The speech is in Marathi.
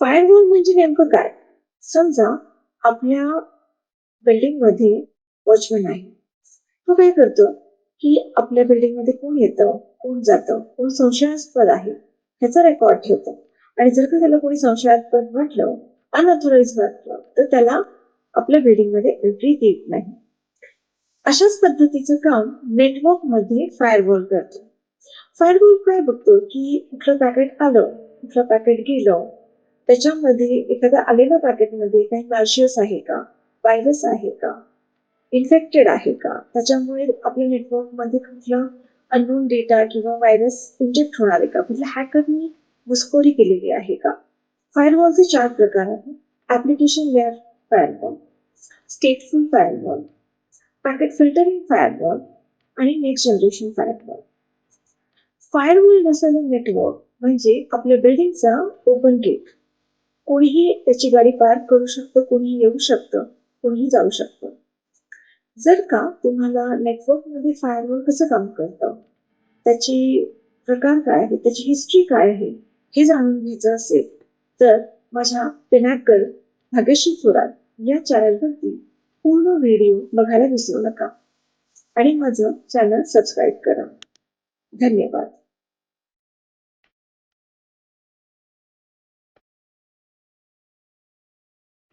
फायरवॉल म्हणजे नेमकं काय? समजा आपल्या बिल्डिंगमध्ये वॉचमन आहे. तो काय करतो, की आपल्या बिल्डिंगमध्ये कोण येतं, कोण जातं, कोण संशयास्पद आहे, ह्याचा रेकॉर्ड ठेवतो. आणि जर का त्याला कोणी संशयास्पद म्हटलं, अनऑथराइज वाटलं, तर त्याला आपल्या बिल्डिंगमध्ये एंट्री देत नाही. अशाच पद्धतीचं काम नेटवर्कमध्ये फायरवॉल करतो. फायरवॉल काय बघतो, की कुठलं पॅकेट आलं, कुठलं पॅकेट गेलं, त्याच्यामध्ये एखाद्या आलेल्या पॅकेटमध्ये काही मॅलिशियस आहे का, व्हायरस आहे का, इन्फेक्टेड आहे का, त्याच्यामुळे आपल्या नेटवर्कमध्ये कुठला अननोन डेटा किंवा व्हायरस इंजेक्ट होणार आहे का, कुठल्या हॅकरनी घुसखोरी केलेली आहे का. फायरवॉलचे 4 प्रकार आहेत. Application layer firewall, स्टेटफुल firewall, packet filtering firewall आणि नेक्स्ट जनरेशन फायरवॉल. फायरवॉल नसलेलं नेटवर्क म्हणजे आपल्या बिल्डिंगचा ओपन गेट. कोणीही त्याची गाडी पार्क करू शकतं, कोणीही येऊ शकतं, कोणीही जाऊ शकतं. जर का तुम्हाला नेटवर्कमध्ये फायरवॉल कसं काम करतं, त्याची प्रकार काय आहे, त्याची हिस्ट्री काय आहे, हे जाणून घ्यायचं असेल तर माझ्या पिनॅकल भाग्यश्री थोरात या चॅनलवरती पूर्ण व्हिडिओ बघायला विसरू नका आणि माझं चॅनल सबस्क्राईब करा. धन्यवाद.